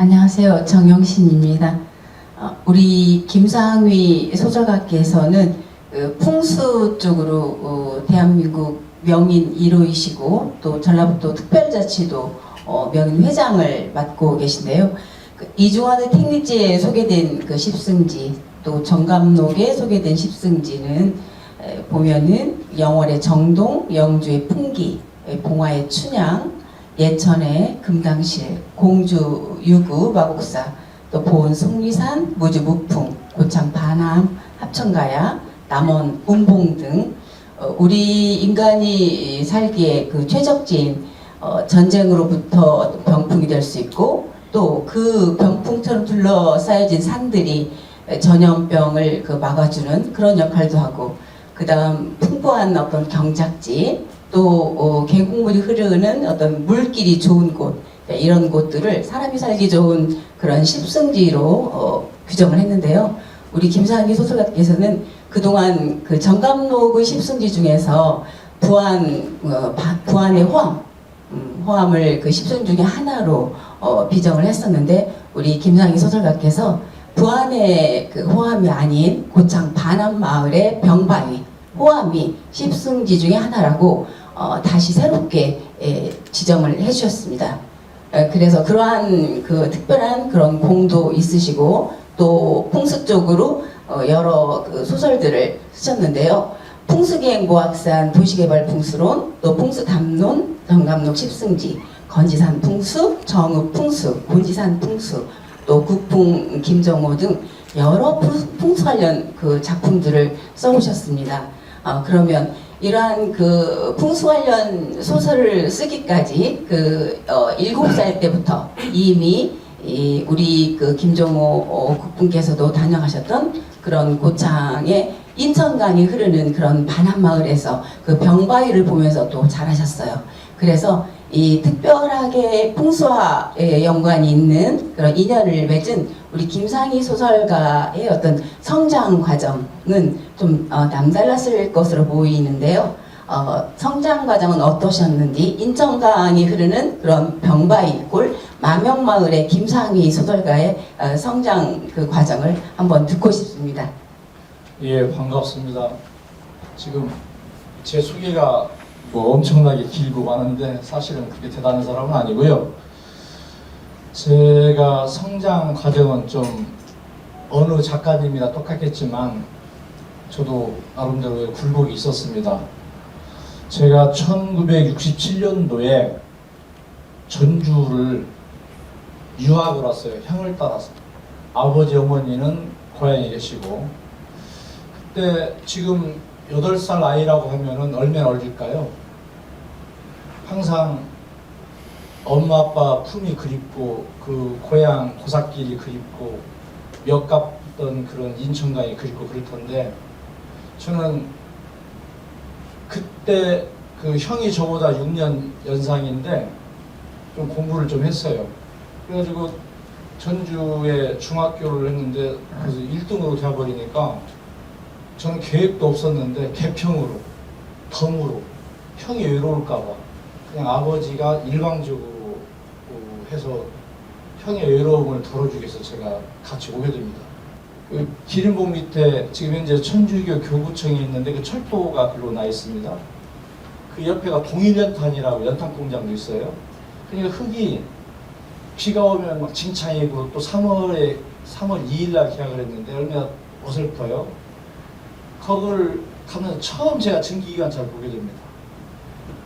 안녕하세요. 정영신입니다. 우리 김상휘 소설가께서는 풍수 쪽으로 대한민국 명인 1호이시고 또 전라북도 특별자치도 명인 회장을 맡고 계신데요. 이중환의 택리지에 소개된 그 십승지, 또 정감록에 소개된 십승지는 보면은 영월의 정동, 영주의 풍기, 봉화의 춘향, 예천의 금당실, 공주 유구 마곡사, 또 보은 속리산, 무주 무풍, 고창 반암, 합천가야, 남원 운봉 등 우리 인간이 살기에 그 최적지인 전쟁으로부터 병풍이 될 수 있고 또 그 병풍처럼 둘러싸여진 산들이 전염병을 막아주는 그런 역할도 하고, 그 다음 풍부한 어떤 경작지, 또 계곡물이 흐르는 어떤 물길이 좋은 곳, 이런 곳들을 사람이 살기 좋은 그런 십승지로 규정을 했는데요. 우리 김상휘 소설가께서는 그동안 그 정감록의 십승지 중에서 부안의 호암을 그 십승지 중에 하나로 비정을 했었는데, 우리 김상휘 소설가께서 부안의 그 호암이 아닌 고창 반암 마을의 병바위 호암이 십승지 중에 하나라고 다시 새롭게 지정을 해주셨습니다. 그래서 그러한 그 특별한 그런 공도 있으시고 또 풍수 쪽으로 여러 그 소설들을 쓰셨는데요. 풍수기행보학산 도시개발풍수론, 또 풍수담론, 정감록 십승지, 건지산 풍수, 정읍 풍수, 곤지산 풍수, 또 국풍 김정호 등 여러 풍수 관련 그 작품들을 써오셨습니다. 그러면 이러한 그 풍수 관련 소설을 쓰기까지 7살 때부터 이미 우리 그 김정호 국분께서도 다녀가셨던 그런 고창의 인천강이 흐르는 그런 반암마을에서 그 병바위를 보면서 또 자라셨어요. 그래서 이 특별하게 풍수와의 연관이 있는 그런 인연을 맺은 우리 김상휘 소설가의 어떤 성장 과정은 좀 남달랐을 것으로 보이는데요. 성장 과정은 어떠셨는지 인천강이 흐르는 그런 병바위골 마명마을의 김상휘 소설가의 성장 그 과정을 한번 듣고 싶습니다. 예, 반갑습니다. 지금 제 소개가 뭐 엄청나게 길고 많은데 사실은 그렇게 대단한 사람은 아니고요. 제가 성장 과정은 좀 어느 작가님이나 똑같겠지만 저도 나름대로의 굴곡이 있었습니다. 제가 1967년도에 전주를 유학을 왔어요. 형을 따라서. 아버지 어머니는 고향에 계시고, 그때 지금 8살 아이라고 하면은 얼마나 어릴까요? 항상 엄마 아빠 품이 그립고 그 고향 고삿길이 그립고 몇 갔던 그런 인천강이 그립고 그럴 텐데, 저는 그때 그 형이 저보다 6년 연상인데 좀 공부를 좀 했어요. 그래가지고 전주에 중학교를 했는데 그래서 1등으로 되어버리니까 저는 계획도 없었는데 개평으로 덤으로 형이 외로울까봐 그냥 아버지가 일방적으로 해서 형의 외로움을 덜어주기 위해서 제가 같이 오게 됩니다. 그 기린봉 밑에 지금 현재 천주교 교구청이 있는데 그 철도가 글로 나 있습니다. 그 옆에가 동일연탄이라고 연탄 공장도 있어요. 그러니까 흙이 비가 오면 막 징창이고, 또 3월 2일 날 계약을 했는데 얼마나 어설퍼요. 거기를 가면서 처음 제가 증기기관차를 보게 됩니다.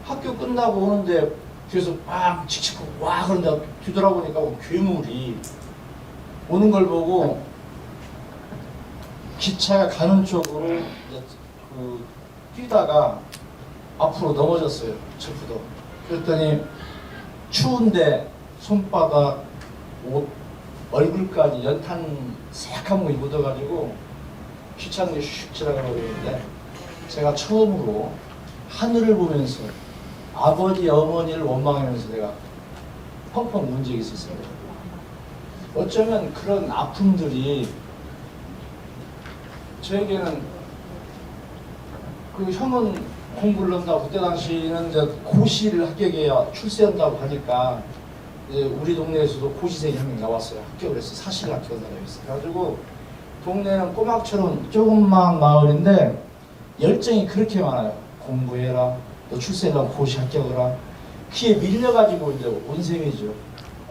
학교 끝나고 오는데 뒤에서 막 칙칙하고 와 그런데 뒤돌아보니까 괴물이 오는 걸 보고 기차가 가는 쪽으로 뛰다가 앞으로 넘어졌어요. 철푸도. 그랬더니 추운데 손바닥, 옷, 얼굴까지 연탄 새약한 물이 묻어가지고 귀찮은 게 슉 지나가 버리는데, 제가 처음으로 하늘을 보면서 아버지 어머니를 원망하면서 내가 펑펑 운 적이 있었습니다. 어쩌면 그런 아픔들이 저에게는, 그 형은 공부를 한다고, 그때 당시에는 이제 고시를 합격해야 출세한다고 하니까 이제 우리 동네에서도 고시생이 한 명 나왔어요. 합격을 했어요. 사실 합격한 사람이 있어요. 그래가지고 동네는 꼬막처럼 조금만 마을인데 열정이 그렇게 많아요. 공부해라, 너 출세하면 고시 합격을 하. 그에 밀려가지고 이제 온 셈이죠.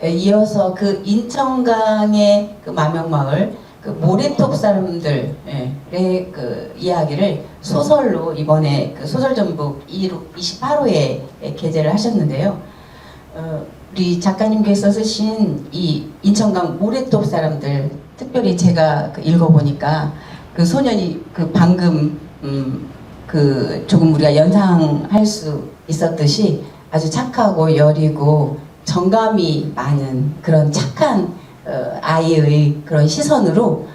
이어서 그 인천강의 그 마명마을 그 모래톱 사람들의 그 이야기를 소설로 이번에 그 소설전북 28호에 게재를 하셨는데요. 우리 작가님께서 쓰신 이 인천강 모래톱 사람들, 특별히 제가 그 읽어보니까 그 소년이 그 방금 그 조금 우리가 연상할 수 있었듯이 아주 착하고 여리고 정감이 많은 그런 착한 아이의 그런 시선으로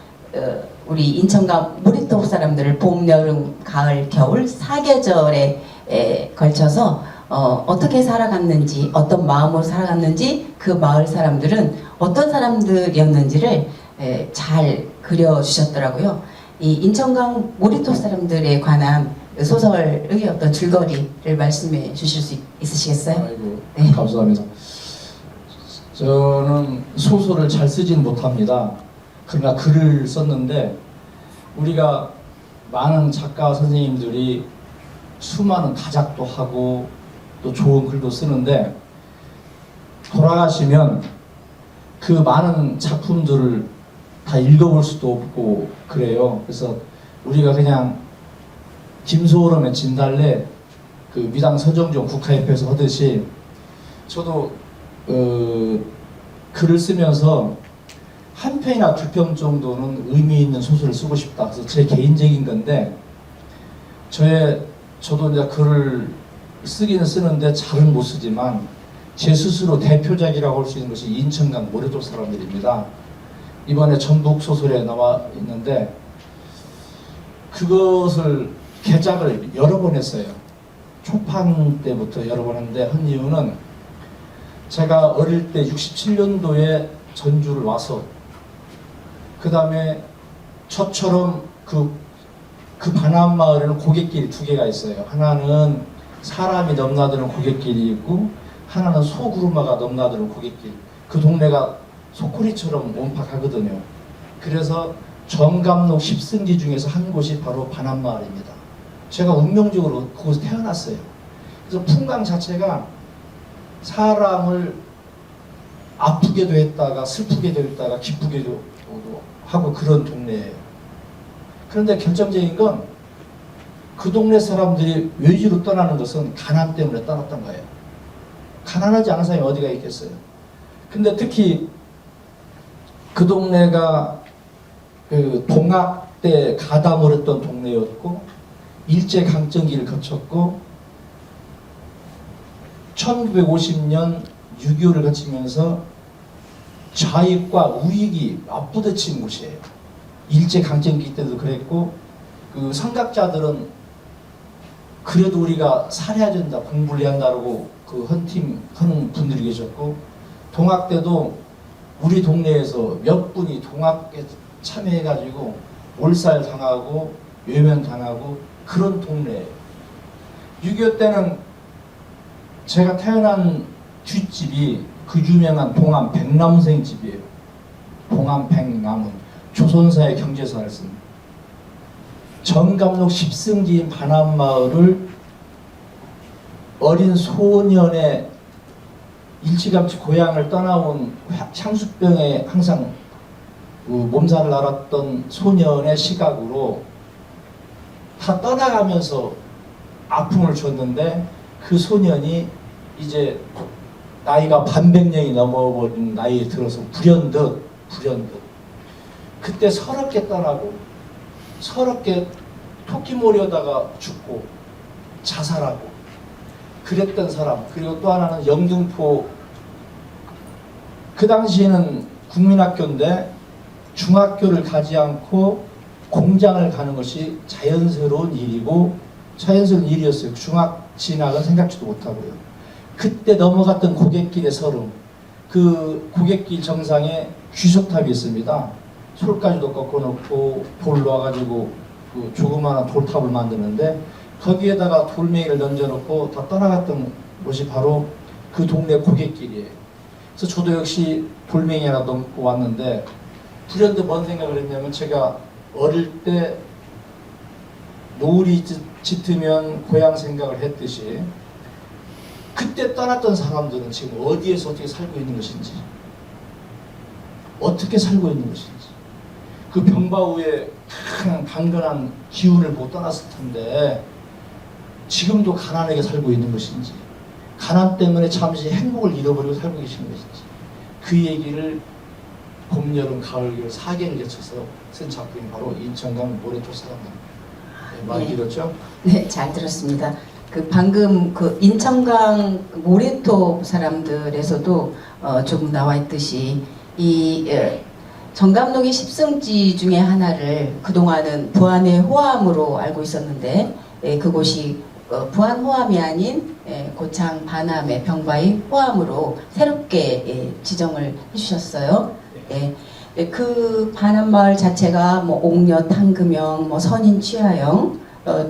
우리 인천강 모래톱 사람들을 봄, 여름, 가을, 겨울 4계절에 걸쳐서 어떻게 살아갔는지, 어떤 마음으로 살아갔는지, 그 마을 사람들은 어떤 사람들이었는지를 잘 그려주셨더라고요. 이 인천강 모래톱 사람들에 관한 소설의 어떤 줄거리를 말씀해 주실 수 있으시겠어요? 아이고, 네. 감사합니다. 저는 소설을 잘 쓰지는 못합니다. 그러나 글을 썼는데 우리가 많은 작가 선생님들이 수많은 다작도 하고 또 좋은 글도 쓰는데 돌아가시면 그 많은 작품들을 다 읽어볼 수도 없고 그래요. 그래서 우리가 그냥 김소월음의 진달래 그 미당 서정종 국가협회에서 하듯이 저도 글을 쓰면서 한 편이나 두 편 정도는 의미 있는 소설을 쓰고 싶다. 그래서 제 개인적인 건데 저도 이제 글을 쓰기는 쓰는데 잘은 못 쓰지만 제 스스로 대표작이라고 할 수 있는 것이 인천강 모래톱 사람들입니다. 이번에 전북 소설에 나와 있는데 그것을 개작을 여러 번 했어요. 초판 때부터 여러 번 했는데 한 이유는 제가 어릴 때 67년도에 전주를 와서 그 다음에 저처럼 그 반암 마을에는 고갯길이 두 개가 있어요. 하나는 사람이 넘나드는 고갯길이 있고 하나는 소구르마가 넘나드는 고갯길. 그 동네가 소쿠리처럼 온팍하거든요. 그래서 정감록 10승지 중에서 한 곳이 바로 반암 마을입니다. 제가 운명적으로 그곳에 태어났어요. 그래서 풍광 자체가 사람을 아프게도 했다가 슬프게도 했다가 기쁘게도 하고 그런 동네예요. 그런데 결정적인 건 그 동네 사람들이 외지로 떠나는 것은 가난 때문에 떠났던 거예요. 가난하지 않은 사람이 어디가 있겠어요. 근데 특히 그 동네가 그 동학 때 가담을 했던 동네였고 일제강점기를 거쳤고 1950년 6.25를 거치면서 좌익과 우익이 맞부딪힌 곳이에요. 일제강점기 때도 그랬고 그 선각자들은 그래도 우리가 살아야 된다, 공부를 해야 한다고 그 헌팀 하는 분들이 계셨고 동학 때도 우리 동네에서 몇 분이 동학에 참여해가지고 몰살 당하고 외면 당하고 그런 동네예요. 6.25 때는 제가 태어난 뒷집이 그 유명한 동암 백남생 집이에요. 동암 백남은 조선사의 경제사를 씁니다. 정감록 10승지인 반암마을을 어린 소년의 일찌감치 고향을 떠나온 향수병에 항상 몸살을 앓았던 소년의 시각으로 다 떠나가면서 아픔을 줬는데 그 소년이 이제 나이가 반백년이 넘어버린 나이에 들어서 불현듯 그때 서럽게 떠나고 서럽게 토끼몰이 하다가 죽고 자살하고 그랬던 사람. 그리고 또 하나는 영등포, 그 당시에는 국민학교인데 중학교를 가지 않고 공장을 가는 것이 자연스러운 일이고 자연스러운 일이었어요. 중학 진학은 생각지도 못하고요. 그때 넘어갔던 고갯길의 서름, 그 고갯길 정상에 귀석탑이 있습니다. 솔까지도 꺾어놓고 돌 놔가지고 그 조그마한 돌탑을 만드는데 거기에다가 돌멩이를 던져놓고 다 떠나갔던 곳이 바로 그 동네 고갯길이에요. 그래서 저도 역시 돌멩이 하나 넘고 왔는데 불현듯 뭔 생각을 했냐면 제가 어릴 때 노을이 짙으면 고향 생각을 했듯이 그때 떠났던 사람들은 지금 어디에서 어떻게 살고 있는 것인지 어떻게 살고 있는 것인지 그 병바우의 큰 강건한 기운을 못 떠났을 텐데 지금도 가난하게 살고 있는 것인지 가난 때문에 잠시 행복을 잃어버리고 살고 계시는 것인지 그 얘기를 봄, 여름, 가을, 겨울 4개를 거쳐서 쓴 작품이 바로 인천강 모래톱 사람입니다. 네, 많이 네. 길었죠? 네, 잘 들었습니다. 그 방금 그 인천강 모래톱 사람들에서도 조금 나와 있듯이 이 정감독의 십승지 중에 하나를 그동안은 부안의 호암으로 알고 있었는데 그곳이 부안 호암이 아닌 고창 반암의 병바의 호암으로 새롭게 지정을 해주셨어요. 그 반암 마을 자체가 뭐 옥녀 탕금영, 뭐 선인 취하영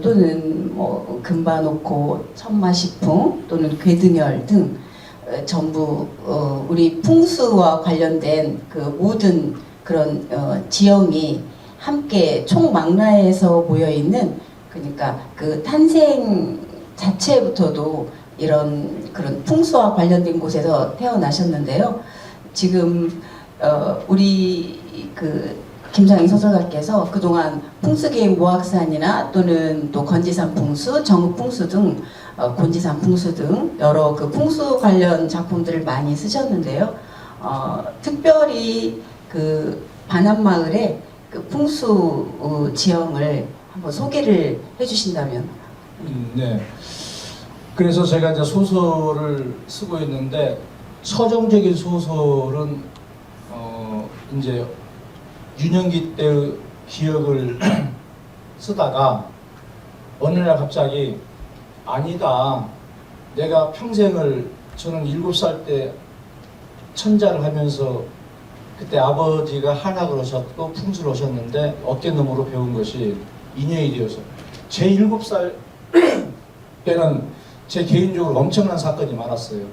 또는 뭐 금반옥고, 천마시풍 또는 괴등열 등 전부 우리 풍수와 관련된 그 모든 그런 지형이 함께 총망라에서 모여 있는 그러니까 그 탄생 자체부터도 이런 그런 풍수와 관련된 곳에서 태어나셨는데요. 지금 우리 그 김상희 소설가께서 그동안 풍수계의 모악산이나 또는 또 건지산 풍수, 정읍 풍수 등 곤지산 풍수 등 여러 그 풍수 관련 작품들을 많이 쓰셨는데요. 특별히 그 반암마을의 그 풍수 지형을 한번 소개를 해주신다면. 네. 그래서 제가 이제 소설을 쓰고 있는데 서정적인 소설은 이제 유년기 때의 기억을 쓰다가 어느 날 갑자기 아니다. 내가 평생을 저는 7살 때 천자를 하면서 그때 아버지가 한학을 하셨고 풍수를 하셨는데 어깨너머로 배운 것이 인연이 되어서 제 7살 때는 제 개인적으로 엄청난 사건이 많았어요.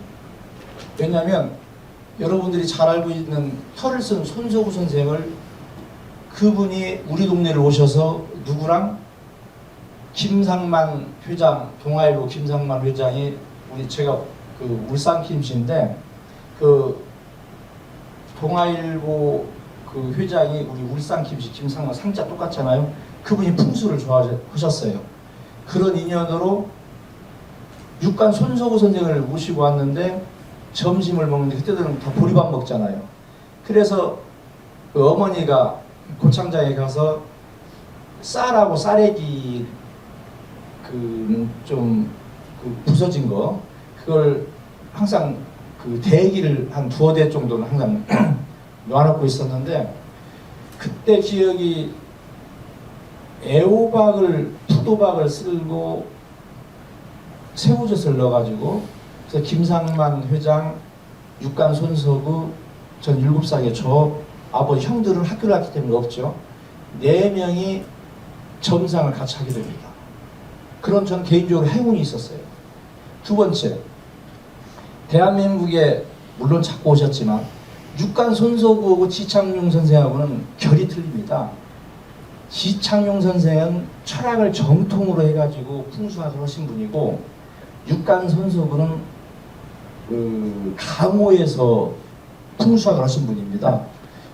왜냐하면 여러분들이 잘 알고 있는 혀를 쓴 손석구 선생을 그분이 우리 동네를 오셔서 누구랑 김상만 회장, 동아일보 김상만 회장이 제가 그 울산 김씨인데 그 동아일보 그 회장이 우리 울산 김씨 김상만 상자 똑같잖아요. 그분이 풍수를 좋아하셨어요. 그런 인연으로 육간 손석구 선생을 모시고 왔는데 점심을 먹는데 그때들은 다 보리밥 먹잖아요. 그래서 그 어머니가 고창장에 가서 쌀하고 쌀액이 좀 부서진 거 그걸 항상 그 대기를 한 2대 정도는 항상 놔놓고 있었는데 그때 기억이 애호박을 푸도박을 쓸고 새우젓을 넣어가지고 그래서 김상만 회장, 육간 손석구, 전 7살의 저 아버지 형들은 학교를 갔기 때문에 없죠. 4명이 점상을 같이 하게 됩니다. 그런 전 개인적으로 행운이 있었어요. 두 번째, 대한민국에 물론 자꾸 오셨지만 육간 손석구하고 지창용 선생하고는 결이 틀립니다. 지창용 선생은 철학을 정통으로 해가지고 풍수학을 하신 분이고 육간 손석구는 강호에서 풍수학을 하신 분입니다.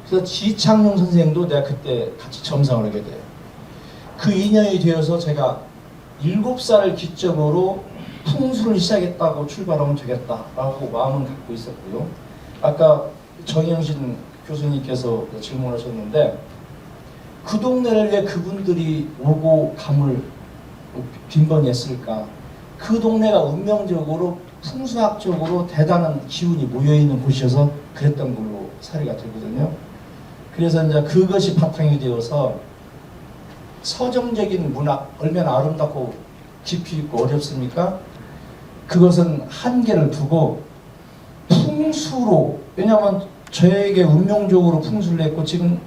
그래서 지창용 선생도 내가 그때 같이 점상을 하게 돼요. 그 인연이 되어서 제가 7살을 기점으로 풍수를 시작했다고 출발하면 되겠다라고 마음은 갖고 있었고요. 아까 정영신 교수님께서 질문하셨는데 그 동네를 왜 그분들이 오고 감을 빈번했을까? 그 동네가 운명적으로 풍수학적으로 대단한 기운이 모여있는 곳이어서 그랬던 걸로 사례가 되거든요. 그래서 이제 그것이 바탕이 되어서 서정적인 문학 얼마나 아름답고 깊이 있고 어렵습니까? 그것은 한계를 두고 풍수로, 왜냐하면 저에게 운명적으로 풍수를 했고 지금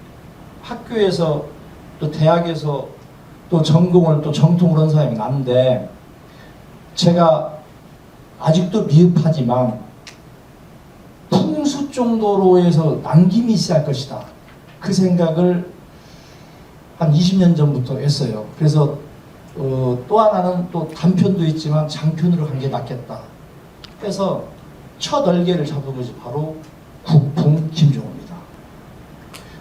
학교에서 또 대학에서 또 전공을 또 정통으로 한 사람이 난데 제가 아직도 미흡하지만 풍수 정도로 해서 남김이 있어야 할 것이다. 그 생각을 한 20년 전부터 했어요. 그래서 또 하나는 또 단편도 있지만 장편으로 간 게 낫겠다. 그래서 첫 얼개를 잡은 것이 바로 국풍 김종호입니다.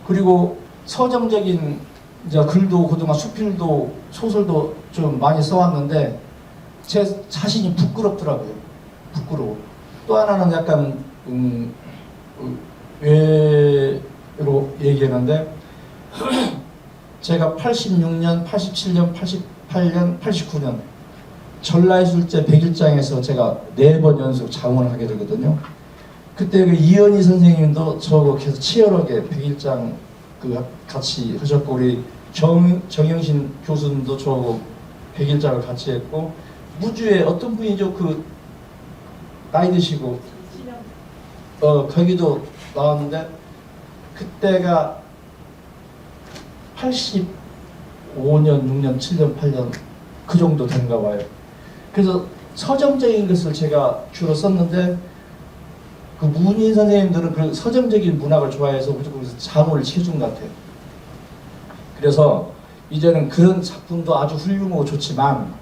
그리고 서정적인 이제 글도 그동안 수필도 소설도 좀 많이 써왔는데 제 자신이 부끄럽더라고요. 부끄러워. 또 하나는 약간 외로 얘기하는데 제가 86년, 87년, 88년, 89년 전라예술제 100일장에서 제가 4번 연속 장원을 하게 되거든요. 그때 그 이현희 선생님도 저하고 계속 치열하게 100일장 그 같이 하셨고, 우리 정영신 교수님도 저하고 100일장을 같이 했고, 무주에 어떤 분이죠? 그 나이 드시고 거기도 나왔는데 그때가 85년, 6년, 7년, 8년 그 정도 된가 봐요. 그래서 서정적인 것을 제가 주로 썼는데 그 문인 선생님들은 그 서정적인 문학을 좋아해서 무조건 장호를 치준 것 같아요. 그래서 이제는 그런 작품도 아주 훌륭하고 좋지만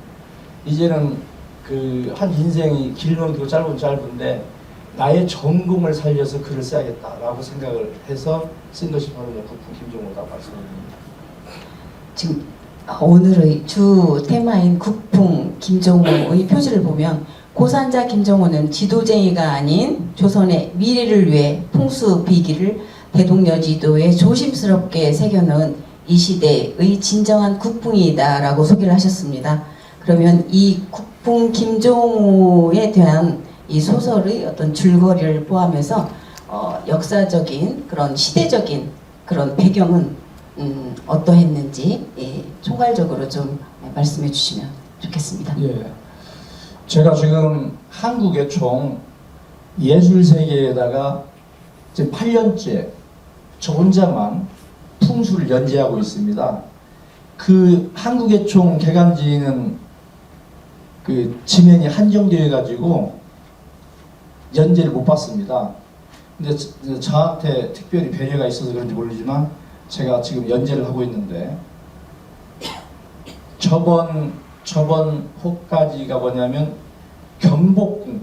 이제는 그 한 인생이 길면 길고 짧은 짧은데 나의 전공을 살려서 글을 써야겠다라고 생각을 해서 쓴 것이 바로 국풍 김종호다 말씀드립니다. 지금 오늘의 주 테마인 국풍 김종호의 표지를 보면 고산자 김종호는 지도쟁이가 아닌 조선의 미래를 위해 풍수 비기를 대동여지도에 조심스럽게 새겨넣은 이 시대의 진정한 국풍이다라고 소개를 하셨습니다. 그러면 이 국풍 김종호에 대한 이 소설의 어떤 줄거리를 포함해서 역사적인 그런 시대적인 그런 배경은 어떠했는지 총괄적으로 좀 말씀해 주시면 좋겠습니다. 예, 제가 지금 한국의 총 예술세계에다가 이제 8년째 저 혼자만 풍수를 연재하고 있습니다. 그 한국의 총 개간지는 그 지면이 한정되어 가지고 연재를 못 받습니다. 근데 저한테 특별히 배려가 있어서 그런지 모르지만 제가 지금 연재를 하고 있는데 저번 호까지가 뭐냐면 경복궁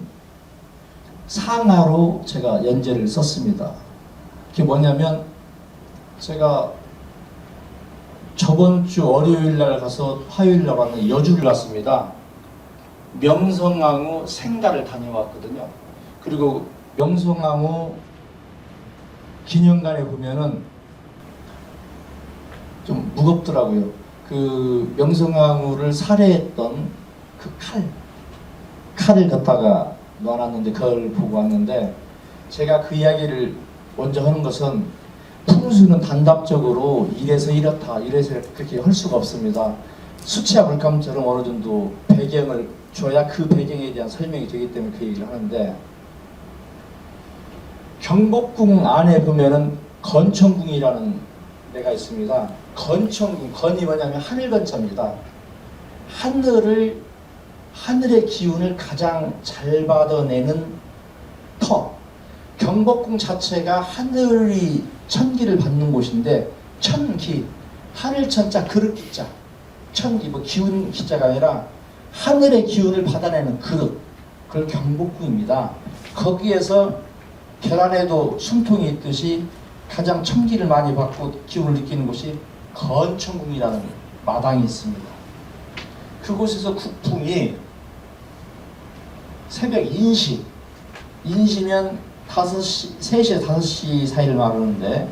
상하로 제가 연재를 썼습니다. 그게 뭐냐면 제가 저번 주 월요일 날 가서 화요일 날 왔는데 여주를 갔습니다. 명성황후 생가를 다녀왔거든요. 그리고 명성황후 기념관에 보면은 좀 무겁더라고요. 그 명성황후를 살해했던 그 칼을 갖다가 놔놨는데 그걸 보고 왔는데 제가 그 이야기를 먼저 하는 것은 풍수는 단답적으로 이래서 이렇다 이래서 그렇게 할 수가 없습니다. 수치와 물감처럼 어느 정도 배경을 줘야 그 배경에 대한 설명이 되기 때문에 그 얘기를 하는데 경복궁 안에 보면은 건청궁이라는 데가 있습니다. 건청궁, 건이 뭐냐면 하늘 건자입니다. 하늘의 기운을 가장 잘 받아내는 터. 경복궁 자체가 하늘이 천기를 받는 곳인데 천기, 하늘천자 그릇기자, 천기 뭐 기운 기자가 아니라 하늘의 기운을 받아내는 그릇, 그걸 경복궁입니다. 거기에서 계란에도 숨통이 있듯이 가장 천기를 많이 받고 기운을 느끼는 곳이 건청궁이라는 마당이 있습니다. 그곳에서 국풍이 새벽 인시면 3시에 5시 사이를 말하는데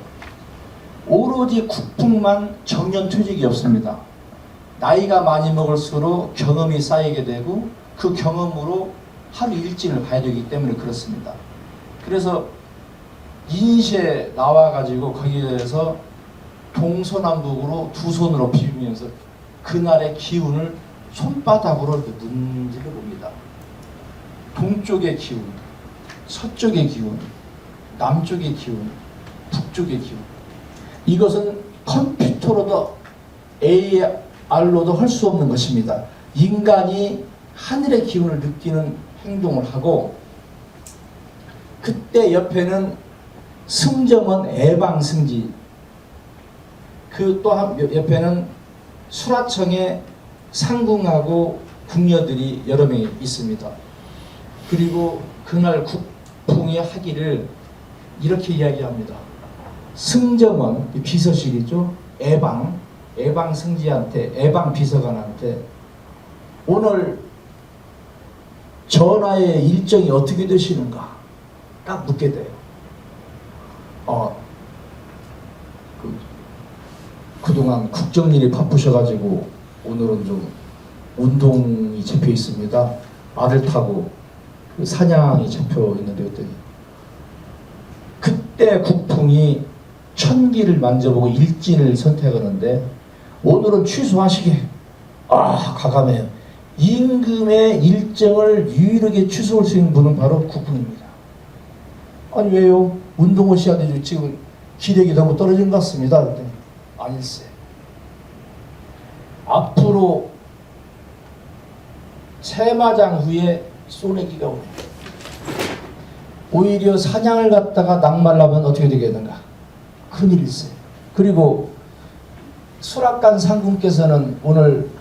오로지 국풍만 정년퇴직이 없습니다. 나이가 많이 먹을수록 경험이 쌓이게 되고 그 경험으로 하루 일진을 봐야 되기 때문에 그렇습니다. 그래서 인시에 나와가지고 거기에서 동서남북으로 두 손으로 비비면서 그날의 기운을 손바닥으로 문질러 봅니다. 동쪽의 기운, 서쪽의 기운, 남쪽의 기운, 북쪽의 기운. 이것은 컴퓨터로도 AR로도 할 수 없는 것입니다. 인간이 하늘의 기운을 느끼는 행동을 하고 그때 옆에는 승정원 애방승지, 그 또 한 옆에는 수라청의 상궁하고 궁녀들이 여러 명이 있습니다. 그리고 그날 국풍이 하기를 이렇게 이야기합니다. 승정원, 비서실이죠. 애방승지한테, 애방비서관한테 오늘 전하의 일정이 어떻게 되시는가 딱 묻게 돼요. 그동안 국정일이 바쁘셔가지고 오늘은 좀 운동이 잡혀 있습니다. 말을 타고 그 사냥이 잡혀 있는데 그랬더니 그때 국풍이 천기를 만져보고 일진을 선택하는데 오늘은 취소하시게. 가감해요. 임금의 일정을 유일하게 취소할 수 있는 분은 바로 국풍입니다. 아니 왜요? 운동을 시야 되죠. 지금 기력이 너무 떨어진 것 같습니다. 그랬더니 아닐세. 앞으로 세마장 후에 쏘내기가 오네. 오히려 사냥을 갖다가 낙말하면 어떻게 되겠는가? 큰일일세. 그리고 수락관 상궁께서는 오늘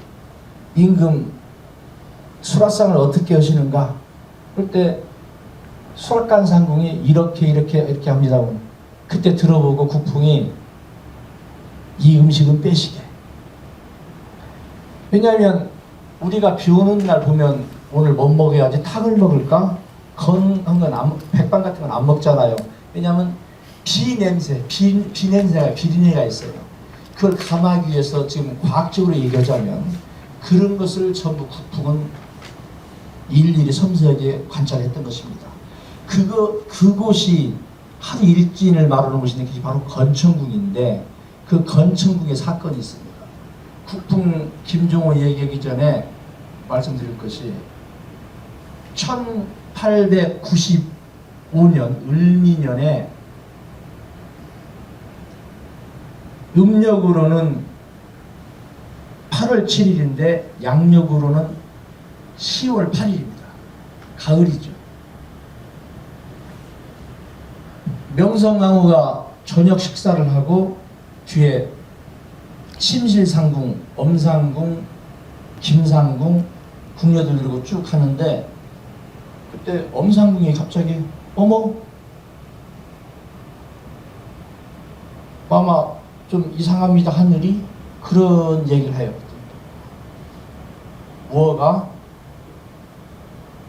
임금 수라상을 어떻게 하시는가? 그때 수락관 상궁이 이렇게 합니다. 그때 들어보고 국풍이 이 음식은 빼시게. 왜냐하면 우리가 비 오는 날 보면 오늘 뭐 먹어야지, 탕을 먹을까? 건한 건 백반 같은 건 안 먹잖아요. 왜냐하면 비냄새가 비린내가 있어요. 그걸 감하기 위해서 지금 과학적으로 얘기하자면 그런 것을 전부 국풍은 일일이 섬세하게 관찰했던 것입니다. 그곳이 하루 일진을 말하는 곳인데 그게 바로 건천궁인데 그 건천궁에 사건이 있습니다. 국풍 김종호 얘기하기 전에 말씀드릴 것이 1895년 을미년에 음력으로는 8월 7일인데 양력으로는 10월 8일입니다. 가을이죠. 명성황후가 저녁 식사를 하고 뒤에 심실상궁, 엄상궁, 김상궁 궁녀들 들고 쭉 하는데 그때 엄상궁이 갑자기 어머 아마 좀 이상합니다 하늘이 그런 얘기를 해요. 뭐가?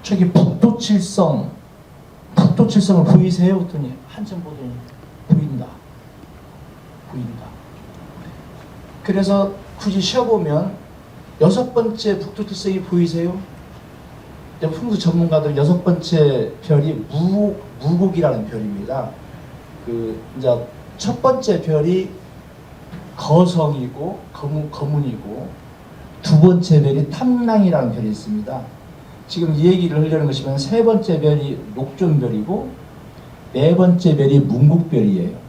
저기 북도칠성을 보이세요? 그랬더니 한참 보더니 보인다. 그래서 굳이 쉬어보면 6번째 북도칠성이 보이세요? 풍수 전문가들 6번째 별이 무곡이라는 별입니다. 이제 첫 번째 별이 거성이고 거문이고 두 번째 별이 탐랑이라는 별이 있습니다. 지금 이 얘기를 하려는 것이면 세 번째 별이 녹존별이고 네 번째 별이 문국별이에요.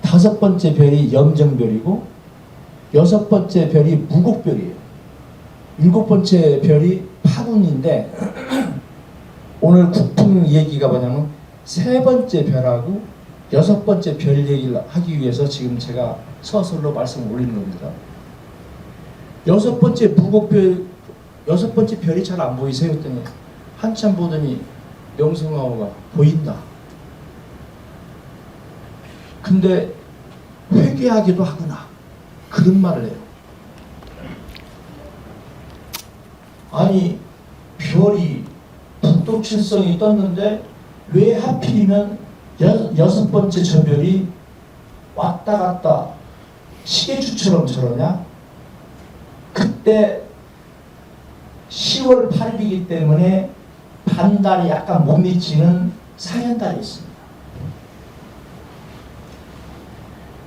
다섯 번째 별이 염정별이고 여섯 번째 별이 무곡별이에요. 일곱 번째 별이 파군인데 오늘 국풍 얘기가 뭐냐면 세 번째 별하고 여섯 번째 별 얘기를 하기 위해서 지금 제가 서술로 말씀을 올리는 겁니다. 여섯 번째 무곡별, 여섯 번째 별이 잘 안 보이세요? 했더니 한참 보더니 명성황후가 보인다. 근데 회개하기도 하구나. 그런 말을 해요. 아니 별이 북도칠성이 떴는데 왜 하필이면 여섯 번째 저 별이 왔다 갔다 시계추처럼 저러냐? 그때 10월 8일이기 때문에 반달이 약간 못 미치는 상현달이 있습니다.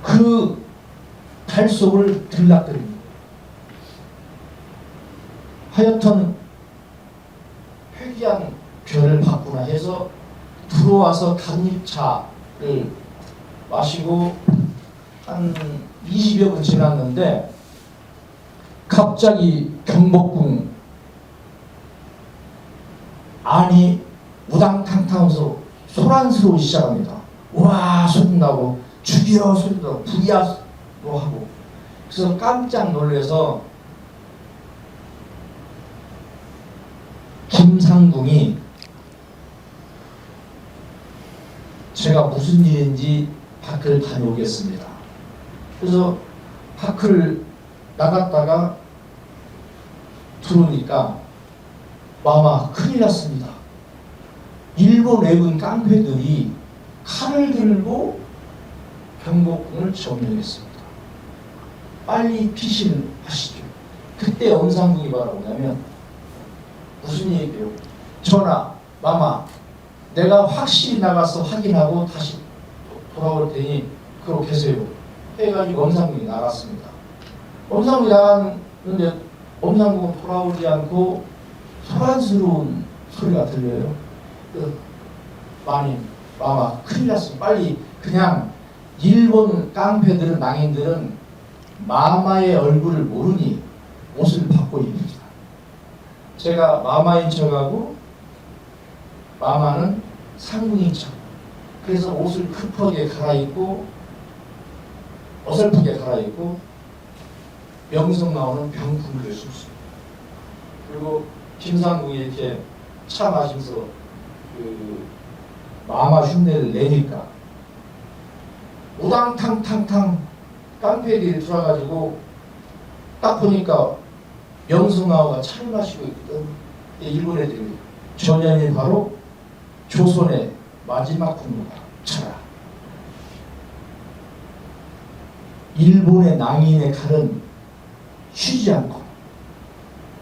그 달 속을 들락거립니다. 하여튼 회귀한 별을 봤구나 해서 들어와서 간입차를 마시고 한 20여 분 지났는데 갑자기 경복궁 안이 우당탕탕하면서 소란스러워 시작합니다. 와 소리 나고 죽여 소리 나고 불이야 뭐 하고. 그래서 깜짝 놀라서 김상궁이 제가 무슨 일인지 밖을 다녀오겠습니다. 그래서 밖을 나갔다가 들어오니까 마마 큰일 났습니다. 일본 외군 깡패들이 칼을 들고 경복궁을 점령했습니다. 빨리 피신하시죠. 그때 엄상궁이 뭐라고냐면 무슨 얘기예요? 전하, 마마, 내가 확실히 나가서 확인하고 다시 돌아올 테니 그러고 계세요. 해가지고 엄상궁이 나갔습니다. 엄상궁이 나갔는데 엄상궁은 돌아오지 않고 소란스러운 소리가 들려요. 마님, 마마, 큰일 났어. 빨리 그냥 일본 깡패들은 낭인들은 마마의 얼굴을 모르니 옷을 바꿔 입습니다. 제가 마마인 척하고 마마는 상궁인 척. 그래서 옷을 급하게 갈아입고 어설프게 갈아입고 명성 나오는 병풍을 줬습니다. 그리고 김상궁이 이렇게 차 마시면서 그 마마 흉내를 내니까 우당탕탕탕 깡패들이 들어가지고 딱 보니까 명성나오가 차를 마시고 있거든. 일본 애들이 전현이 바로 조선의 마지막 군무가 차라. 일본의 낭인의 칼은 쉬지 않고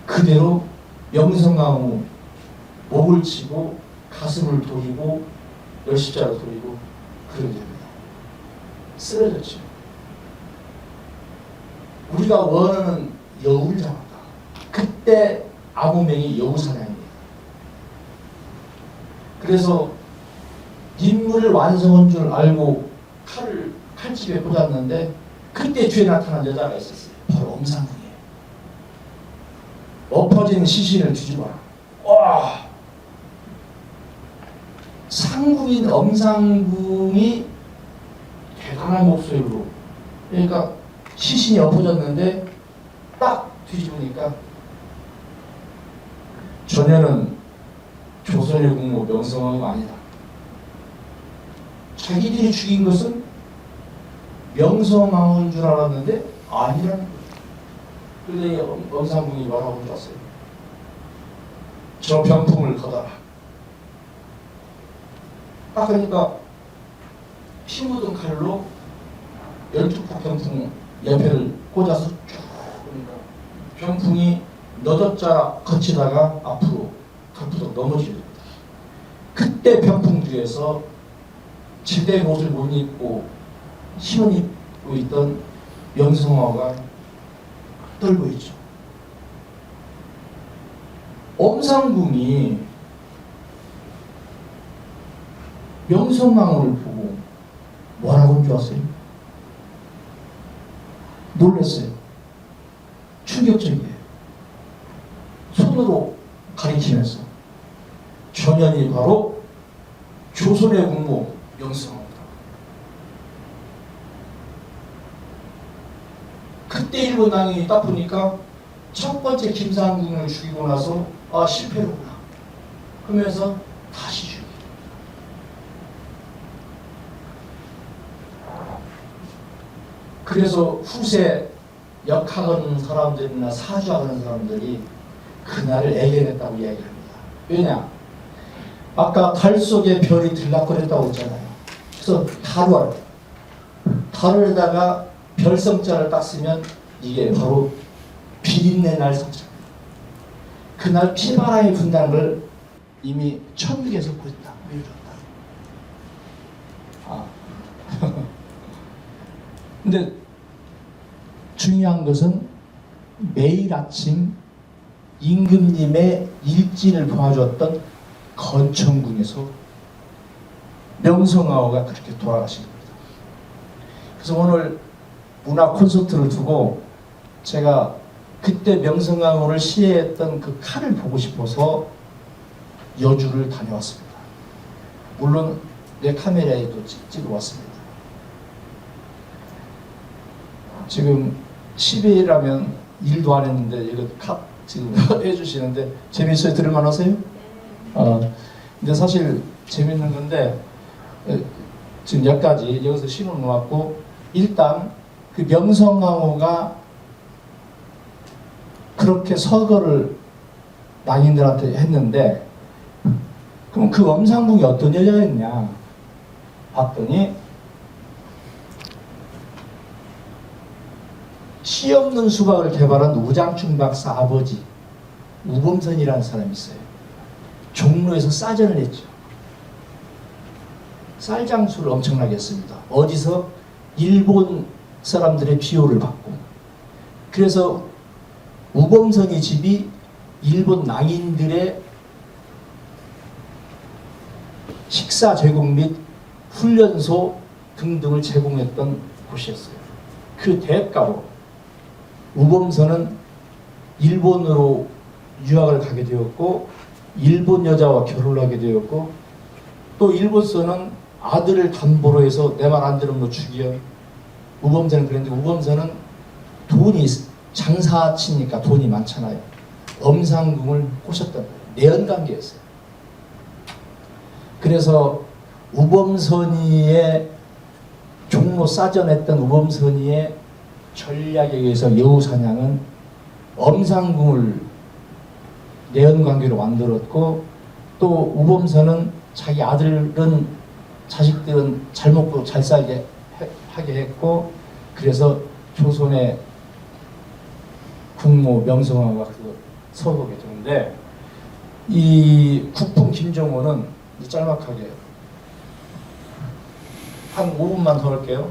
그대로 명성나무 목을 치고 가슴을 돌리고 열십자로 돌리고 그러게 됩니다. 쓰러졌죠. 우리가 원하는 여우를 잡았다. 그때 아무명이 여우사냥입니다. 그래서 임무를 완성한 줄 알고 칼집에 꽂았는데 그때 뒤에 나타난 여자가 있었어요. 바로 엄상궁이에요. 엎어진 시신을 뒤집어라. 와! 상궁인 엄상궁이 대단한 목소리로, 그러니까 시신이 엎어졌는데 딱 뒤집으니까 전혀는 조선의 국모 명성황후가 아니다. 자기들이 죽인 것은 명성황후인 줄 알았는데 아니라는 거예요. 그러더니 엄상궁이 뭐라고 해줬어요? 저 병풍을 걷어라. 딱 하니까 피 묻은 칼로 12폭 병풍 옆에를 꽂아서 쭉 보니까 병풍이 너덧자 거치다가 앞으로 덜푸덕 넘어지게 됩니다. 그때 병풍 뒤에서 제대 옷을 못 입고 힘을 입고 있던 명성황후가 떨고 있죠. 엄상궁이 명성황후를 보고 뭐라고 한 줄 아세요? 놀랐어요. 충격적이에요. 손으로 가리키면서 전현이 바로 조선의 국모 명성황후다. 그때 일본 낭인이 딱 보니까 첫 번째 김상궁을 죽이고 나서 아 실패로구나 그러면서 다시 죽이고, 그래서 후세 역학하는 사람들이나 사주하는 사람들이 그날을 애견했다고 이야기합니다. 왜냐? 아까 달 속에 별이 들락거렸다고 했잖아요. 그래서 달에다가 별성자를 딱 쓰면 이게 바로 비린내 날 성자입니다. 그날 피바람이 분다는 걸 이미 천국에서 보였다. 보여줬다. 근데 중요한 것은 매일 아침 임금님의 일진을 도와줬던 건천궁에서 명성황후가 그렇게 돌아가신 겁니다. 그래서 오늘 문화 콘서트를 두고 제가 그때 명성황후를 시해했던 그 칼을 보고 싶어서 여주를 다녀왔습니다. 물론 내 카메라에도 찍어 왔습니다. 지금 10일이라면 일도 안 했는데 이거 지금 해주시는데 재밌어요? 들을만 하세요? 근데 사실 재밌는 건데 지금 여기까지 여기서 신호 놓았고 일단 그 명성황후가 그렇게 서거를 낭인들한테 했는데 그럼 그 엄상궁이 어떤 여자였냐 봤더니 씨 없는 수박을 개발한 우장춘 박사 아버지 우범선이라는 사람이 있어요. 종로에서 싸전을 했죠. 쌀장수를 엄청나게 했습니다. 어디서? 일본 사람들의 비호를 받고. 그래서 우범선이 집이 일본 낭인들의 식사 제공 및 훈련소 등등을 제공했던 곳이었어요. 그 대가로 우범선은 일본으로 유학을 가게 되었고 일본 여자와 결혼을 하게 되었고 또 일본서는 아들을 담보로 해서 내 말 안 들으면 너 죽여. 우범선은 그랬는데 우범선은 돈이 장사치니까 돈이 많잖아요. 엄상궁을 꼬셨던 거예요. 내연관계였어요. 그래서 우범선이의 종로 싸전했던 우범선이의 전략에 의해서 여우사냥은 엄상궁을 내연관계로 만들었고 또 우범선은 자기 아들은 자식들은 잘 먹고 잘 살게 하게 했고 그래서 조선의 국모 명성황후가 서거게 되는데 이 국풍 김정호는 짤막하게 한 5분만 더 할게요.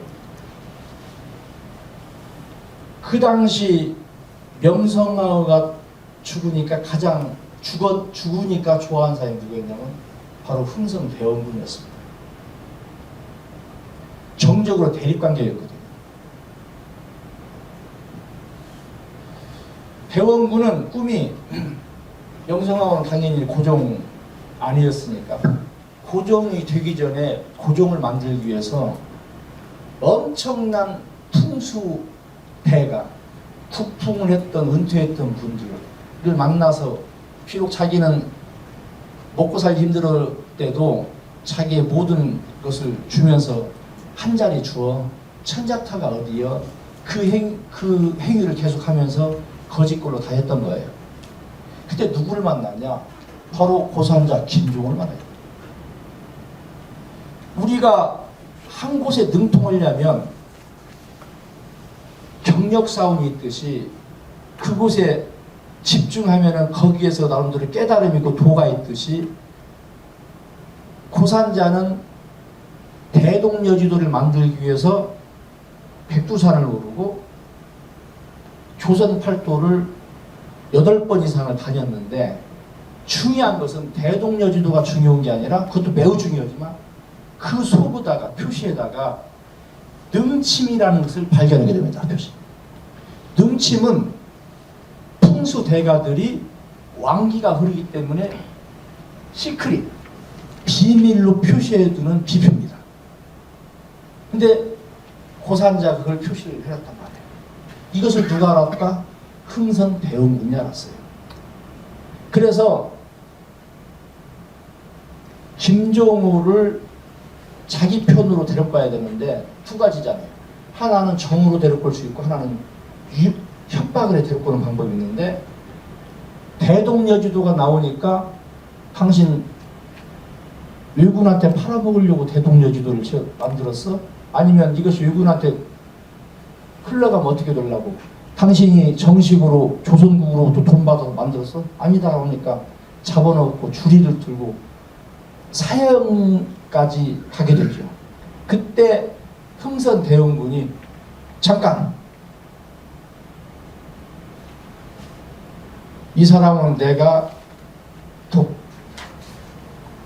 그 당시 명성황후가 죽으니까 가장 죽으니까 좋아하는 사람이 누구였냐면 바로 흥선대원군이었습니다. 정적으로 대립관계였거든요. 대원군은 꿈이 명성황후는 당연히 고종 아니었으니까 고종이 되기 전에 고종을 만들기 위해서 엄청난 풍수대가 국풍을 했던 은퇴했던 분들을 만나서 비록 자기는 먹고 살기 힘들 때도 자기의 모든 것을 주면서 한 자리 주어 천자타가 어디여 그 행위를 계속하면서 거짓골로 다 했던 거예요. 그때 누구를 만났냐? 바로 고산자 김종을 만나요. 우리가 한 곳에 능통하려면 경력 싸움이 있듯이 그곳에 집중하면은 거기에서 나름대로 깨달음이 있고 도가 있듯이 고산자는 대동여지도를 만들기 위해서 백두산을 오르고 조선 팔도를 8번 이상을 다녔는데 중요한 것은 대동여지도가 중요한 게 아니라 그것도 매우 중요하지만 그 속에다가 표시에다가 능침이라는 것을 발견하게 됩니다. 표시. 능침은 풍수 대가들이 왕기가 흐르기 때문에 시크릿, 비밀로 표시해두는 비표입니다. 근데 고산자가 그걸 표시를 해놨단 말이에요. 이것을 누가 알았다? 흥선대원군이 알았어요. 그래서 김종호를 자기 편으로 데려가야 되는데 두 가지잖아요. 하나는 정으로 데려올 수 있고 하나는 협박을 해 데려오는 방법이 있는데 대동여지도가 나오니까 당신 외군한테 팔아먹으려고 대동여지도를 만들었어? 아니면 이것이 외군한테 흘러가면 어떻게 되려고? 당신이 정식으로 조선국으로부터 돈 받아서 만들었어? 아니다 하니까 잡아넣고 주리를 들고 사형까지 가게 되죠. 그때 흥선대원군이 잠깐 이 사람은 내가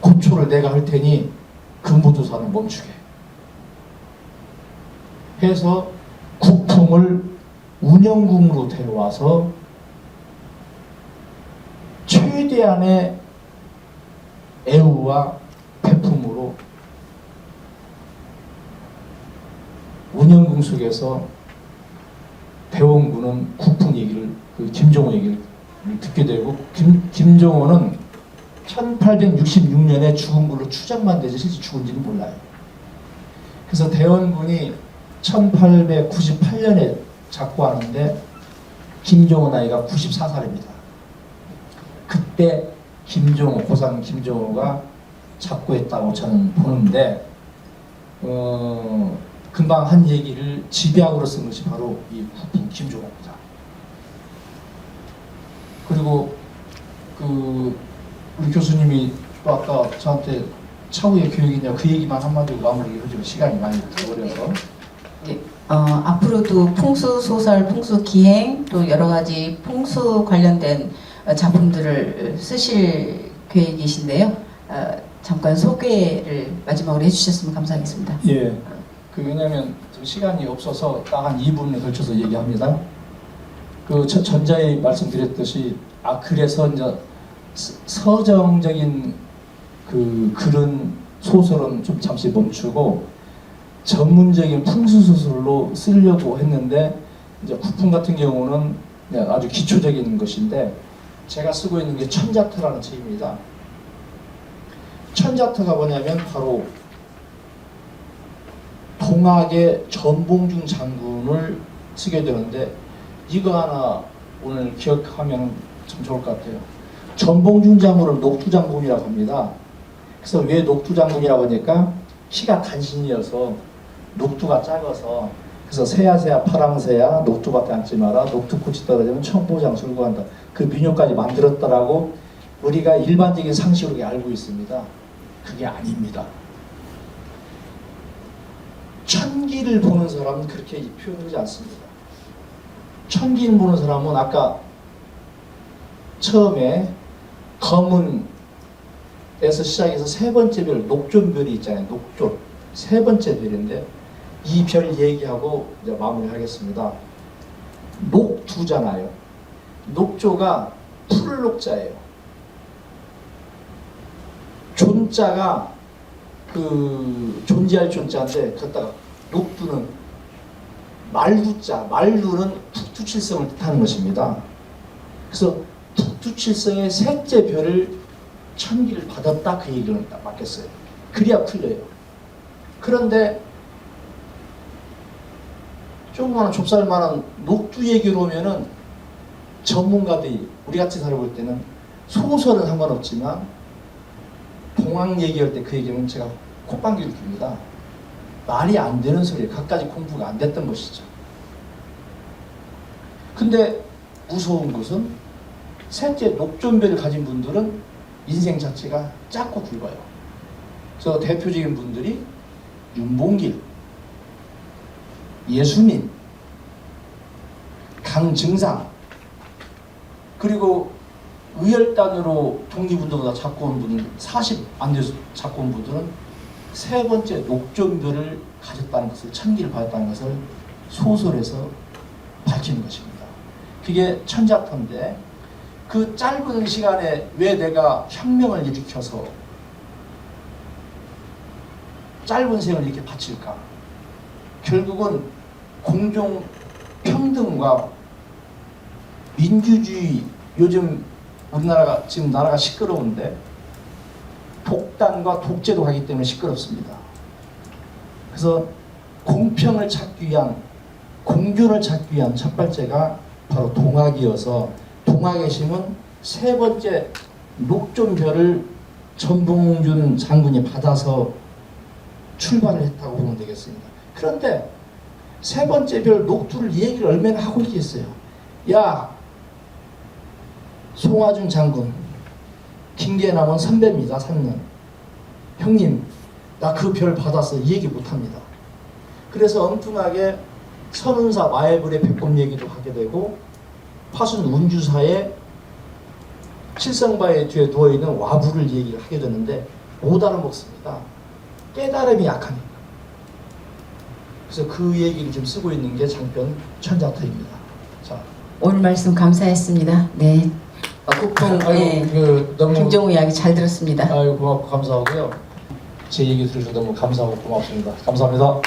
고초를 내가 할 테니 금부도산을 멈추게 해서 국풍을 운영궁으로 데려와서 최대한의 애우와 배품으로 정도로 운영궁 속에서 대원군은 국풍 얘기를, 그 김종호 얘기를 듣게 되고, 김종호는 1866년에 죽은 걸로 추정만 되지 실제 죽은지는 몰라요. 그래서 대원군이 1898년에 작고하는데 김종호 나이가 94살입니다. 그때 김종호, 고상 김종호가 작고했다고 저는 보는데, 금방 한 얘기를 집약으로 쓴 것이 바로 이 국풍 김종호입니다. 그리고 우리 교수님이 또 아까 저한테 차후에 교육이냐 그 얘기만 한마디로 마무리를 해주고 시간이 많이 들어버려서 앞으로도 풍수 소설, 풍수 기행 또 여러 가지 풍수 관련된 작품들을 쓰실 계획이신데요. 잠깐 소개를 마지막으로 해주셨으면 감사하겠습니다. 예. 왜냐하면 좀 시간이 없어서 딱 한 2분에 걸쳐서 얘기합니다. 전자에 말씀드렸듯이 그래서 이제 서정적인 글은 소설은 좀 잠시 멈추고 전문적인 풍수소설로 쓰려고 했는데, 이제 국풍 같은 경우는 아주 기초적인 것인데 제가 쓰고 있는 게 천자터라는 책입니다. 천자터가 뭐냐면 바로 동학의 전봉준 장군을 쓰게 되는데, 이거 하나 오늘 기억하면 참 좋을 것 같아요. 전봉준 장군을 녹두장군이라고 합니다. 그래서 왜 녹두장군이라고 하니까 키가 간신이어서 녹두가 작아서, 그래서 새야 파랑새야 녹두밭에 앉지 마라, 녹두꽃이 떨어지면 청보장 술구한다, 그 민요까지 만들었다라고 우리가 일반적인 상식으로 알고 있습니다. 그게 아닙니다. 천기를 보는 사람은 그렇게 표현하지 않습니다. 천기를 보는 사람은 아까 처음에 검은에서 시작해서 세 번째 별 녹존별이 있잖아요. 녹존 세 번째 별인데 이 별 얘기하고 이제 마무리하겠습니다. 녹두잖아요. 녹조가 풀 녹자예요. 존자가 존재할 존자인데, 거기다가 녹두는 말두자, 말두는 북두칠성을 뜻하는 것입니다. 그래서 북두칠성의 셋째 별을 천기를 받았다, 그 얘기를 맡겼어요. 그래야 풀려요. 그런데 조그마한 좁쌀만한 녹두 얘기로 오면은 전문가들이 우리같이 살아볼 때는 소설은 상관없지만 동학 얘기할 때 그 얘기는 제가 콧방귀를 낍니다. 말이 안 되는 소리예요. 갖가지 공부가 안 됐던 것이죠. 근데 무서운 것은 셋째 녹존별을 가진 분들은 인생 자체가 짧고 굵어요. 그래서 대표적인 분들이 윤봉길, 예수민, 강증상, 그리고 의열단으로 독립운동보다 잡고 온 분들, 40 안 돼서 잡고 온 분들은 세 번째 녹존별을 가졌다는 것을, 천기를 받았다는 것을 소설에서 밝히는 것입니다. 그게 천자터인데, 그 짧은 시간에 왜 내가 혁명을 일으켜서 짧은 생을 이렇게 바칠까? 결국은 공정 평등과 민주주의, 요즘 우리나라가 지금 나라가 시끄러운데 독단과 독재도 하기 때문에 시끄럽습니다. 그래서 공평을 찾기 위한, 공존을 찾기 위한 첫 번째가 바로 동학이어서, 동학의 심은 세 번째 녹존별을 전봉준 장군이 받아서 출발을 했다고 보면 되겠습니다. 그런데 세 번째 별 녹두를 얘기를 얼마나 하고 있겠어요. 야, 송하준 장군, 김계남은 선배입니다. 3년. 형님, 나 그 별 받았어. 이 얘기 못합니다. 그래서 엉뚱하게 선운사 마애불의 백곰 얘기도 하게 되고, 파순 운주사의 칠성바위 뒤에 누워있는 와부를 얘기를 하게 되는데 못 알아먹습니다. 깨달음이 약하니까. 그래서 그 얘기를 좀 쓰고 있는 게 장편 천자터입니다. 자, 오늘 말씀 감사했습니다. 네. 국풍, 너무 김종호 이야기 잘 들었습니다. 고맙고 감사하고요. 제 얘기 들으셔서 너무 감사하고 고맙습니다. 감사합니다.